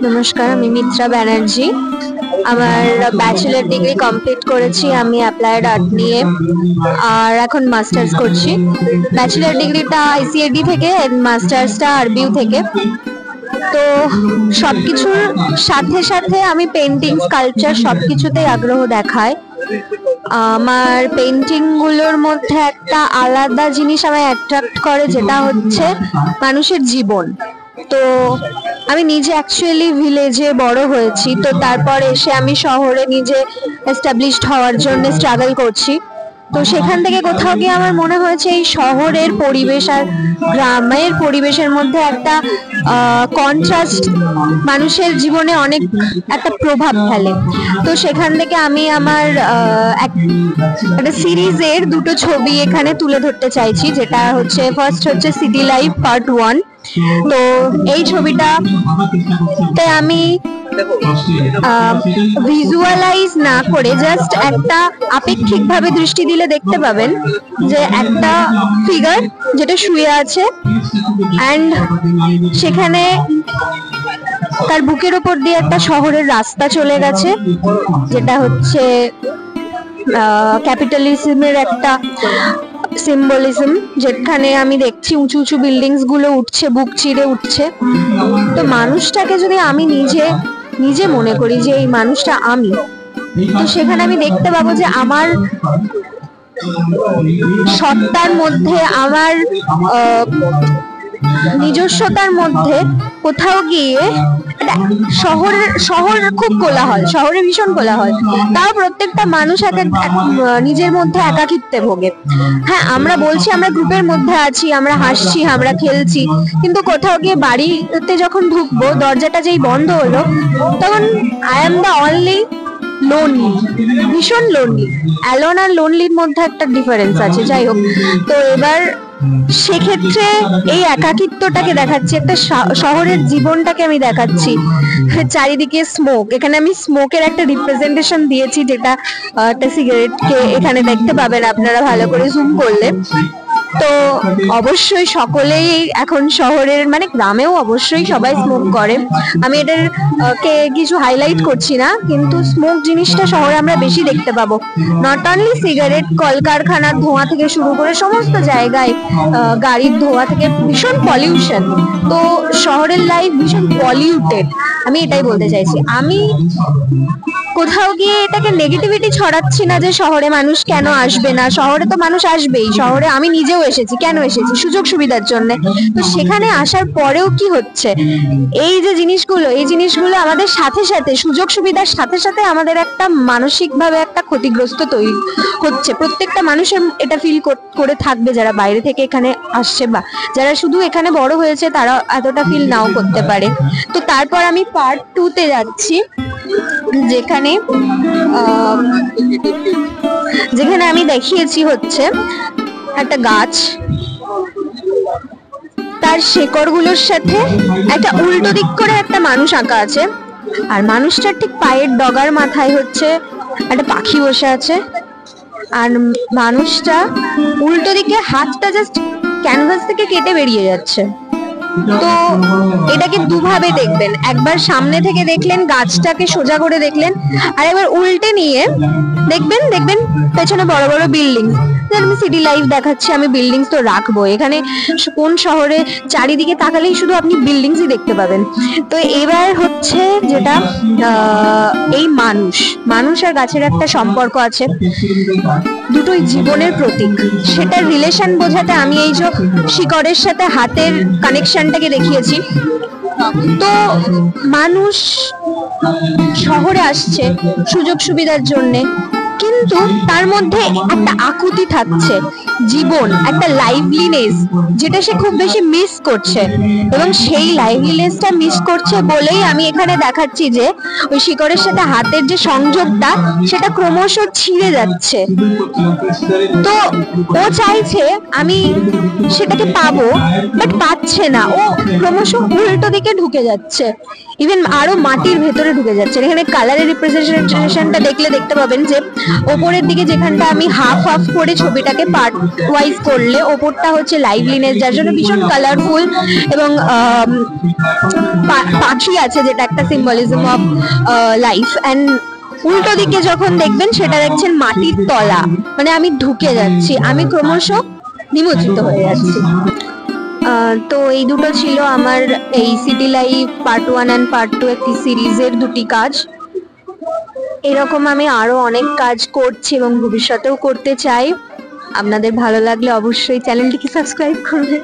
নমস্কার, আমি মিত্রা ব্যানার্জি। আমার ব্যাচেলার ডিগ্রি কমপ্লিট করেছি আমি অ্যাপ্লাইড আর্ট নিয়ে, আর এখন মাস্টার্স করছি। ব্যাচেলার ডিগ্রিটা আইসিএডি থেকে, মাস্টার্সটা আরবিউ থেকে। তো সবকিছুর সাথে সাথে আমি পেন্টিং, স্কাল্পচার সবকিছুতেই আগ্রহ দেখাই। আমার পেন্টিং গুলোর মধ্যে একটা আলাদা জিনিস আমায় অ্যাট্রাক্ট করে, যেটা হচ্ছে মানুষের জীবন। তো আমি নিজে অ্যাকচুয়ালি ভিলেজে বড় হয়েছি, তো তারপর এসে আমি শহরে নিজে এস্টাবলিশড হওয়ার জন্য স্ট্রাগল করছি। তো সেখান থেকে কোথাও গিয়ে আমার মনে হয়েছে এই শহরের পরিবেশ আর গ্রামের পরিবেশের মধ্যে একটা কন্ট্রাস্ট মানুষের জীবনে অনেক একটা প্রভাব ফেলে। তো সেখান থেকে আমি আমার একটা সিরিজের দুটো ছবি এখানে তুলে ধরতে চাইছি, যেটা হচ্ছে ফার্স্ট হচ্ছে সিটি লাইফ পার্ট 1। তো এই ছবিটাতে আমি ভিজুয়ালাইজ না করে জাস্ট একটা আপেক্ষিকভাবে দৃষ্টি দিলে দেখতে পাবেন যে একটা ফিগার যেটা শুয়ে আছে, অ্যান্ড সেখানে তার বুকের ওপর দিয়ে একটা শহরের রাস্তা চলে গেছে, যেটা হচ্ছে ক্যাপিটালিজমের একটা সিম্বলিজম, যেখানে আমি দেখছি উঁচু উঁচু বিল্ডিংস গুলো উঠছে, বুক চিরে উঠছে। তো মানুষটাকে যদি আমি নিজে মনে করি যে এই মানুষটা আমি, তো সেখানে আমি দেখতে পাবো যে আমার সত্তার মধ্যে, আমার নিজস্বতার মধ্যে কোথাও গিয়ে শহর খুব কোলাহল, শহরে ভীষণ কোলাহল, তাও প্রত্যেকটা মানুষ নিজের মধ্যে একাকিত্বে ভোগে। হ্যাঁ, আমরা বলছি আমরা গ্রুপের মধ্যে আছি, আমরা হাসছি, আমরা খেলছি, কিন্তু কোথাও গিয়ে বাড়িতে যখন ঢুকবো, দরজাটা যেই বন্ধ হলো, তখন I am the only lonely, ভীষণ লোনলি। অ্যালোন আর লোনলির মধ্যে একটা ডিফারেন্স আছে। যাই হোক, তো এবার সেক্ষেত্রে এই একাকিত্বটাকে দেখাচ্ছি, একটা শহরের জীবনটাকে আমি দেখাচ্ছি। চারিদিকে স্মোক, এখানে আমি স্মোকের একটা রিপ্রেজেন্টেশন দিয়েছি, যেটা একটা সিগারেটকে এখানে দেখতে পাবেন আপনারা ভালো করে জুম করলে। তো অবশ্যই সকলেই এখন শহরের, মানে গ্রামেও অবশ্যই সবাই স্মোক করে, আমি এটার কিছু হাইলাইট করছি না, কিন্তু স্মোক জিনিসটা শহরে আমরা বেশি দেখতে পাবো। নট অনলি সিগারেট, কলকারখানার ধোঁয়া থেকে শুরু করে সমস্ত জায়গায় গাড়ির ধোঁয়া থেকে ভীষণ পলিউশন। তো শহরের লাইফ ভীষণ পলিউটেড, আমি এটাই বলতে চাইছি। আমি কোথাও গিয়ে এটাকে নেগেটিভিটি ছড়াচ্ছি না যে শহরে মানুষ কেন আসবে না, শহরে তো মানুষ আসবেই। শহরে আমি নিজেও এসেছি, কেন এসেছি? সুযোগ সুবিধার জন্য। তো সেখানে আসার পরেও কি হচ্ছে, এই যে জিনিসগুলো, এই জিনিসগুলো আমাদের সাথে সাথে, সুযোগ সুবিধার সাথে সাথে আমাদের একটা মানসিকভাবে একটা ক্ষতিগ্রস্ত তৈরি হচ্ছে। প্রত্যেকটা মানুষের এটা ফিল করে থাকবে, যারা বাইরে থেকে এখানে আসছে বা যারা শুধু এখানে বড় হয়েছে, তারা এতটা ফিল নাও করতে পারে। তো তারপর আমি পার্ট 2-তে যাচ্ছি, যেখানে আমি দেখিয়েছি হচ্ছে একটা গাছ, তার শেকড় গুলোর সাথে একটা উল্টো দিক করে একটা মানুষ আঁকা আছে, আর মানুষটার ঠিক পায়ের ডগার মাথায় হচ্ছে একটা পাখি বসে আছে, আর মানুষটা উল্টো দিকে হাতটা জাস্ট ক্যানভাস থেকে কেটে বেরিয়ে যাচ্ছে। তো এটাকে দুভাবে দেখবেন, একবার সামনে থেকে দেখলেন, গাছটাকে সোজা করে দেখলেন, আর একবার উল্টে নিয়ে দেখবেন পেছনে বড় বড় বিল্ডিং। আমি সিটি লাইফ দেখাচ্ছি, আমি বিল্ডিংস তো রাখবো এখানে। কোন শহরে চারিদিকে তাকালেই শুধু আপনি বিল্ডিংসই দেখতে পাবেন। তো এবার হচ্ছে যেটা, এই মানুষ আর গাছের একটা সম্পর্ক আছে, দুটোই জীবনের প্রতীক। সেটার রিলেশন বোঝাতে আমি এই যে শিকড়ের সাথে হাতের কানেকশনটাকে দেখিয়েছি। তো মানুষ শহরে আসছে সুযোগ সুবিধার জন্যে, কিন্তু তার মধ্যে একটা আকুতি থাকছে, জীবন, একটা লাইভলিনেস, যেটা সে খুব বেশি মিস করছে। এবং সেই লাইভলিনেসটা মিস করছে বলেই আমি এখানে দেখাচ্ছি যে ওই শিকড়ের সাথে হাতের যে সংযোগটা, সেটা ক্রমশ ছিঁড়ে যাচ্ছে। তো ও চাইছে আমি সেটাকে পাবো, বাট পাচ্ছে না, ও ক্রমশ উল্টো দিকে ঢুকে যাচ্ছে, ইভেন আরো মাটির ভেতরে ঢুকে যাচ্ছে। এখানে কালারের রিপ্রেজেন্টেশনটা দেখলে দেখতে পাবেন যে ওপরের দিকে যেখানটা আমি হাফ করে ছবিটাকে পার্ট ওয়াইজ করলে ওপরটা হচ্ছে লাইভলিনেস, যার জন্য ভীষণ কালারফুল, এবং পাখি আছে যেটা একটা সিম্বলিজম অফ লাইফ। অ্যান্ড উল্টো দিকে যখন দেখবেন সেটা দেখছেন মাটির তলা, মানে আমি ঢুকে যাচ্ছি, আমি ক্রমশ নিমজ্জিত হয়ে যাচ্ছি। তো এই দুটো ছিল আমার এই city life part 1 and part 2 একটি সিরিজের দুটি কাজ। এরকম আমি আরো অনেক কাজ করছি এবং ভবিষ্যতেও করতে চাই। আপনাদের ভালো লাগলে অবশ্যই চ্যানেলটিকে সাবস্ক্রাইব করবেন।